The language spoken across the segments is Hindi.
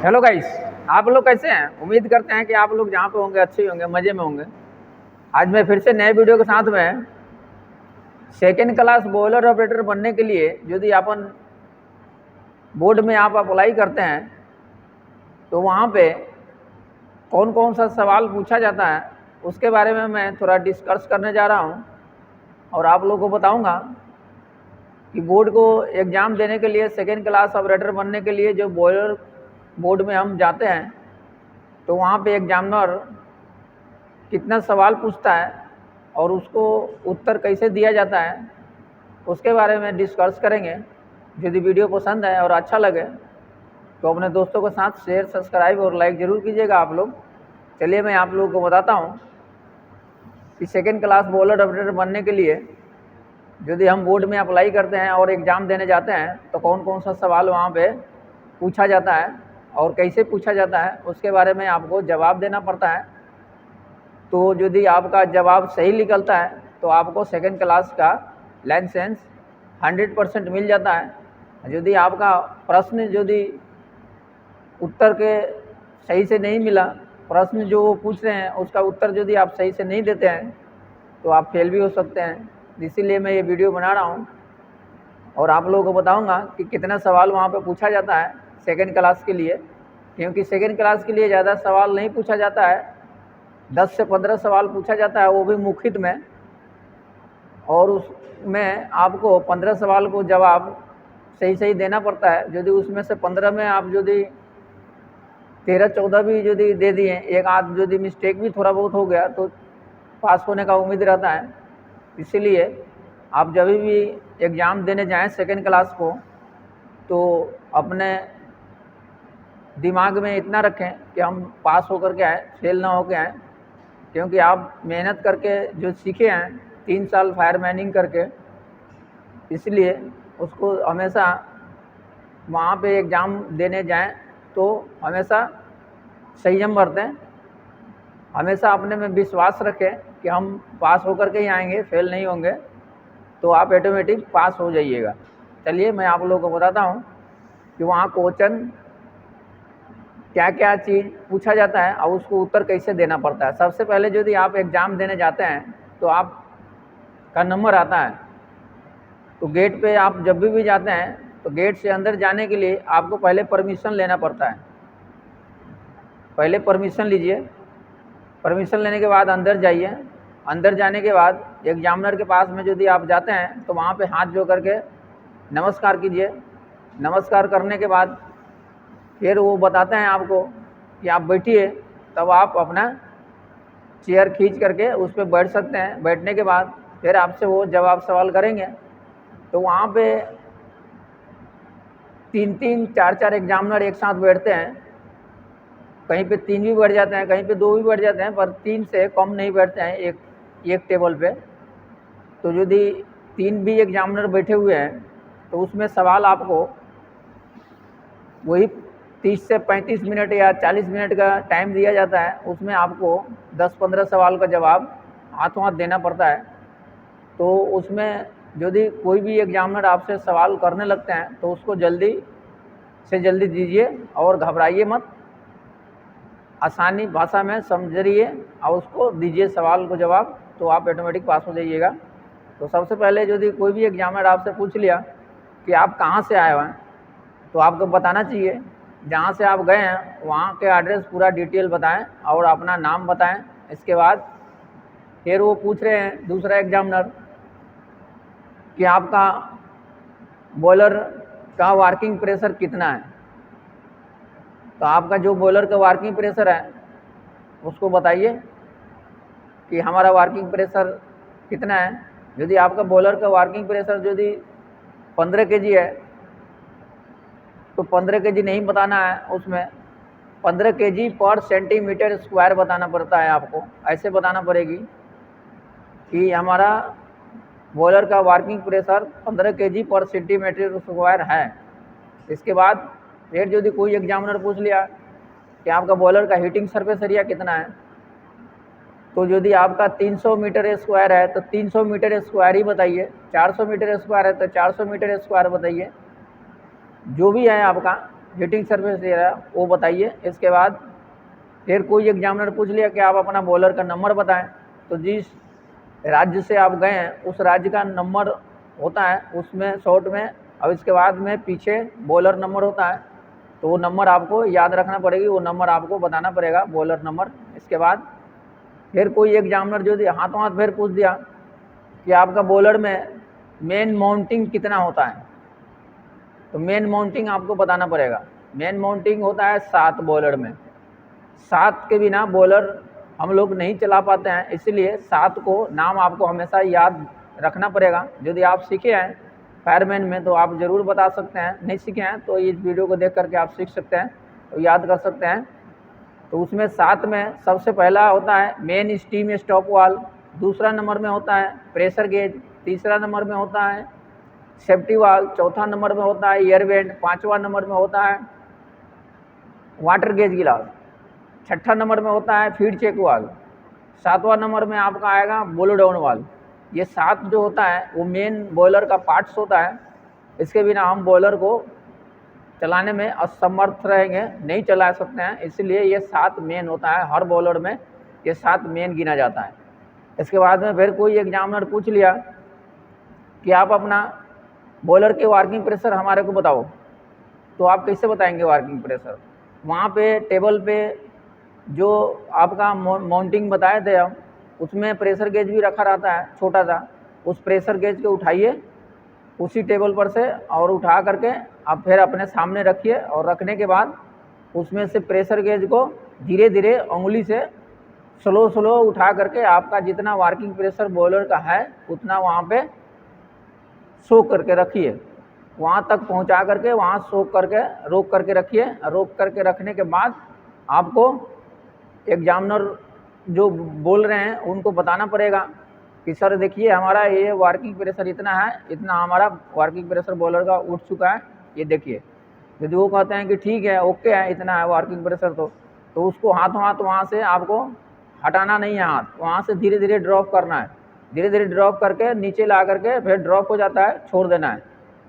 हेलो गाइस, आप लोग कैसे हैं? उम्मीद करते हैं कि आप लोग जहाँ पे होंगे अच्छे ही होंगे, मज़े में होंगे। आज मैं फिर से नए वीडियो के साथ में सेकेंड क्लास बॉयलर ऑपरेटर बनने के लिए यदि अपन बोर्ड में आप अप्लाई करते हैं तो वहाँ पे कौन कौन सा सवाल पूछा जाता है उसके बारे में मैं थोड़ा डिस्कस करने जा रहा हूँ और आप लोगों को बताऊँगा कि बोर्ड को एग्ज़ाम देने के लिए सेकेंड क्लास ऑपरेटर बनने के लिए जो बॉयलर बोर्ड में हम जाते हैं तो वहाँ पे एग्जामिनर कितना सवाल पूछता है और उसको उत्तर कैसे दिया जाता है उसके बारे में डिस्कस करेंगे। यदि वीडियो पसंद है और अच्छा लगे तो अपने दोस्तों के साथ शेयर, सब्सक्राइब और लाइक ज़रूर कीजिएगा आप लोग। चलिए मैं आप लोगों को बताता हूँ कि सेकेंड क्लास बॉयलर ऑपरेटर बनने के लिए यदि हम बोर्ड में अप्लाई करते हैं और एग्ज़ाम देने जाते हैं तो कौन कौन सा सवाल वहाँ पे पूछा जाता है और कैसे पूछा जाता है उसके बारे में आपको जवाब देना पड़ता है। तो यदि आपका जवाब सही निकलता है तो आपको सेकेंड क्लास का लाइसेंस 100% मिल जाता है। यदि आपका प्रश्न यदि उत्तर के सही से नहीं मिला, प्रश्न जो वो पूछ रहे हैं उसका उत्तर यदि आप सही से नहीं देते हैं तो आप फेल भी हो सकते हैं। इसीलिए मैं ये वीडियो बना रहा हूँ और आप लोगों को बताऊँगा कि कितना सवाल वहाँ पर पूछा जाता है सेकेंड क्लास के लिए, क्योंकि सेकेंड क्लास के लिए ज़्यादा सवाल नहीं पूछा जाता है। 10 से 15 सवाल पूछा जाता है, वो भी मुखित में, और उसमें आपको 15 सवाल को जवाब सही देना पड़ता है। यदि उसमें से 15 में आप यदि 13-14 भी यदि दे दिए, एक आध यदि मिस्टेक भी थोड़ा बहुत हो गया तो पास होने का उम्मीद रहता है। इसीलिए आप जब भी एग्ज़ाम देने जाएं सेकेंड क्लास को तो अपने दिमाग में इतना रखें कि हम पास होकर के आए, फेल ना होकर आए, क्योंकि आप मेहनत करके जो सीखे हैं 3 साल फायरमैनिंग करके, इसलिए उसको हमेशा वहाँ पे एग्ज़ाम देने जाएं तो हमेशा संयम बरतें, हमेशा अपने में विश्वास रखें कि हम पास होकर के ही आएंगे, फेल नहीं होंगे, तो आप ऑटोमेटिक पास हो जाइएगा। चलिए मैं आप लोगों को बताता हूँ कि वहाँ क्वेश्चन क्या क्या चीज़ पूछा जाता है और उसको उत्तर कैसे देना पड़ता है। सबसे पहले यदि आप एग्ज़ाम देने जाते हैं तो आपका नंबर आता है, तो गेट पे आप जब भी जाते हैं तो गेट से अंदर जाने के लिए आपको पहले परमिशन लेना पड़ता है। पहले परमिशन लीजिए, परमिशन लेने के बाद अंदर जाइए। अंदर जाने के बाद एग्जामिनर के पास में यदि आप जाते हैं तो वहाँ पे हाथ जोड़ करके नमस्कार कीजिए। नमस्कार करने के बाद फिर वो बताते हैं आपको कि आप बैठिए, तब आप अपना चेयर खींच करके उस पर बैठ सकते हैं। बैठने के बाद फिर आपसे वो जवाब सवाल करेंगे। तो वहाँ पे 3-3, 4-4 एग्जामिनर एक साथ बैठते हैं। कहीं पे 3 भी बैठ जाते हैं, कहीं पे 2 भी बैठ जाते हैं, पर 3 से कम नहीं बैठते हैं एक टेबल पे। तो यदि 3 भी एग्जामिनर बैठे हुए हैं तो उसमें सवाल आपको वही 30 से 35 मिनट या 40 मिनट का टाइम दिया जाता है। उसमें आपको 10-15 सवाल का जवाब हाथों हाथ देना पड़ता है। तो उसमें यदि कोई भी एग्जामिनर आपसे सवाल करने लगते हैं तो उसको जल्दी से जल्दी दीजिए और घबराइए मत, आसानी भाषा में समझिए और उसको दीजिए सवाल को जवाब, तो आप ऑटोमेटिक पास हो जाइएगा। तो सबसे पहले यदि कोई भी एग्जामिनर आपसे पूछ लिया कि आप कहाँ से आए हुए हैं तो आपको बताना चाहिए जहाँ से आप गए हैं वहाँ के एड्रेस पूरा डिटेल बताएं और अपना नाम बताएं। इसके बाद फिर वो पूछ रहे हैं दूसरा एग्जामिनर कि आपका बॉयलर का वर्किंग प्रेशर कितना है। तो आपका जो बॉयलर का वर्किंग प्रेशर है उसको बताइए कि हमारा वर्किंग प्रेशर कितना है। यदि आपका बॉयलर का वर्किंग प्रेशर यदि 15 kg है तो 15 kg नहीं बताना है, उसमें 15 kg पर सेंटीमीटर स्क्वायर बताना पड़ता है। आपको ऐसे बताना पड़ेगी कि हमारा बॉयलर का वर्किंग प्रेशर 15 kg पर सेंटीमीटर स्क्वायर है। इसके बाद फिर यदि कोई एग्जामिनर पूछ लिया कि आपका बॉयलर का हीटिंग सरफेस एरिया कितना है, तो यदि आपका 300 मीटर स्क्वायर है तो 300 मीटर स्क्वायर ही बताइए, 400 मीटर स्क्वायर है तो 400 मीटर स्क्वायर बताइए। जो भी है आपका हिटिंग सरफेस एरिया वो बताइए। इसके बाद फिर कोई एग्जामिनर पूछ लिया कि आप अपना बॉलर का नंबर बताएं, तो जिस राज्य से आप गए हैं उस राज्य का नंबर होता है उसमें शॉर्ट में, और इसके बाद में पीछे बॉलर नंबर होता है, तो वो नंबर आपको याद रखना पड़ेगी, वो नंबर आपको बताना पड़ेगा, बॉलर नंबर। इसके बाद फिर कोई एग्जामिनर जो हाथों हाथ फिर पूछ दिया कि आपका बॉलर में मेन माउंटिंग कितना होता है, तो मेन माउंटिंग आपको बताना पड़ेगा। मेन माउंटिंग होता है 7 बॉलर में, 7 के बिना बॉलर हम लोग नहीं चला पाते हैं, इसलिए 7 को नाम आपको हमेशा याद रखना पड़ेगा। यदि आप सीखे हैं फायरमैन में तो आप ज़रूर बता सकते हैं, नहीं सीखे हैं तो इस वीडियो को देख करके आप सीख सकते हैं, तो याद कर सकते हैं। तो उसमें 7 में सबसे पहला होता है मेन स्टीम स्टॉप वाल, दूसरा नंबर में होता है प्रेशर गेज, तीसरा नंबर में होता है सेफ्टी वाल, चौथा नंबर में होता है एयर वेंट, पाँचवा नंबर में होता है वाटर गेज गिलास, छठा नंबर में होता है फीड चेक वाल, सातवां नंबर में आपका आएगा बोलो डाउन वाल। ये 7 जो होता है वो मेन बॉयलर का पार्ट्स होता है, इसके बिना हम बॉयलर को चलाने में असमर्थ रहेंगे, नहीं चला सकते हैं, इसलिए ये 7 मेन होता है हर बॉलर में, ये 7 मेन गिना जाता है। इसके बाद में फिर कोई एग्जामिनर पूछ लिया कि आप अपना बॉयलर के वर्किंग प्रेशर हमारे को बताओ, तो आप कैसे बताएंगे वर्किंग प्रेशर? वहाँ पे टेबल पे जो आपका माउंटिंग बताए थे हम, उसमें प्रेशर गेज भी रखा रहता है छोटा सा, उस प्रेशर गेज को उठाइए उसी टेबल पर से और उठा करके आप फिर अपने सामने रखिए, और रखने के बाद उसमें से प्रेशर गेज को धीरे धीरे उंगली से स्लो उठा करके आपका जितना वर्किंग प्रेशर बॉयलर का है उतना वहाँ पे सोख करके रखिए, वहाँ तक पहुँचा करके वहाँ सोख करके रोक करके रखिए। रोक करके रखने के बाद आपको एग्जामिनर जो बोल रहे हैं उनको बताना पड़ेगा कि सर देखिए हमारा ये वर्किंग प्रेशर इतना है, इतना हमारा वर्किंग प्रेशर बॉयलर का उठ चुका है, ये देखिए। यदि वो कहते हैं कि ठीक है ओके है इतना है वर्किंग प्रेशर, तो उसको हाथों हाथ वहाँ से आपको हटाना नहीं है, हाथ वहाँ से धीरे धीरे ड्रॉप करना है, धीरे धीरे ड्रॉप करके नीचे ला करके फिर ड्रॉप हो जाता है, छोड़ देना है,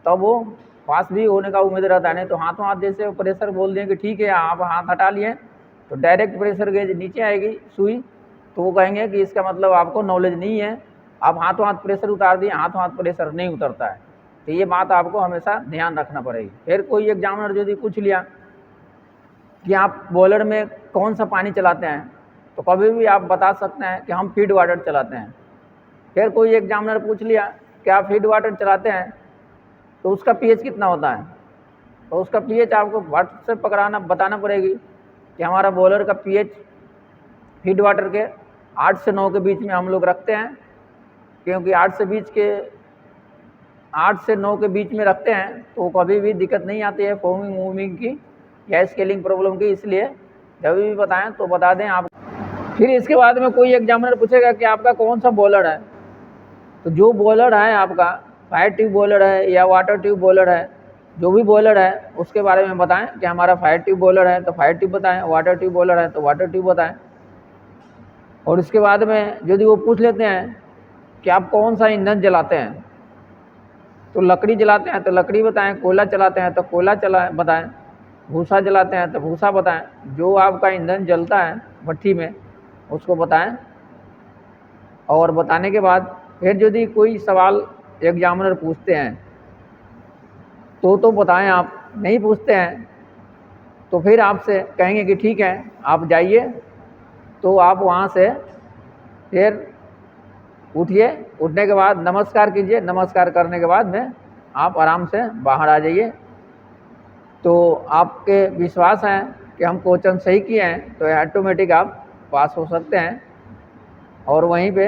तब वो पास भी होने का उम्मीद रहता है। नहीं तो हाथों हाथ जैसे प्रेशर बोल दें कि ठीक है आप हाथ हटा लिए तो डायरेक्ट प्रेशर गेज नीचे आएगी सुई, तो वो कहेंगे कि इसका मतलब आपको नॉलेज नहीं है, आप हाथों हाथ प्रेशर उतार दिए, हाथों हाथ प्रेशर नहीं उतरता है। तो ये बात आपको हमेशा ध्यान रखना पड़ेगी। फिर कोई एग्जामिनर यदि पूछ लिया कि आप बॉयलर में कौन सा पानी चलाते हैं, तो कभी भी आप बता सकते हैं कि हम फीड वाटर चलाते हैं। फिर कोई एग्जामिनर पूछ लिया कि आप फीड वाटर चलाते हैं तो उसका पीएच कितना होता है, तो उसका पीएच आपको वाट से पकड़ाना बताना पड़ेगी कि हमारा बॉयलर का पीएच फीड वाटर के 8 से 9 के बीच में हम लोग रखते हैं, क्योंकि 8 से 9 के बीच में रखते हैं तो कभी भी दिक्कत नहीं आती है फोमिंग वूमिंग की या स्केलिंग प्रॉब्लम की, इसलिए जब भी बताएं तो बता दें आप। फिर इसके बाद में कोई एग्जामिनर पूछेगा कि आपका कौन सा बॉयलर है, तो जो बॉयलर है आपका फायर ट्यूब बॉयलर है या वाटर ट्यूब बॉयलर है, जो भी बॉयलर है उसके बारे में बताएं कि हमारा फायर ट्यूब बॉयलर है तो फायर ट्यूब बताएं, वाटर ट्यूब बॉयलर है तो वाटर ट्यूब बताएं। और इसके बाद में यदि वो पूछ लेते हैं कि आप कौन सा ईंधन जलाते हैं, तो लकड़ी जलाते हैं तो लकड़ी बताएं, कोयला चलाते हैं तो कोयला बताएं, भूसा जलाते हैं तो भूसा बताएं, जो आपका ईंधन जलता है भट्ठी में उसको बताएं। और बताने के बाद फिर यदि कोई सवाल एग्जामिनर पूछते हैं तो बताएं, आप नहीं पूछते हैं तो फिर आपसे कहेंगे कि ठीक है आप जाइए, तो आप वहाँ से फिर उठिए, उठने के बाद नमस्कार कीजिए, नमस्कार करने के बाद में आप आराम से बाहर आ जाइए। तो आपके विश्वास है कि हम क्वेश्चन सही किए हैं तो ऑटोमेटिक आप पास हो सकते हैं। और वहीं पे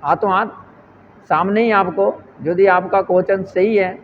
हाथों हाथ सामने ही आपको यदि आपका क्वेश्चन सही है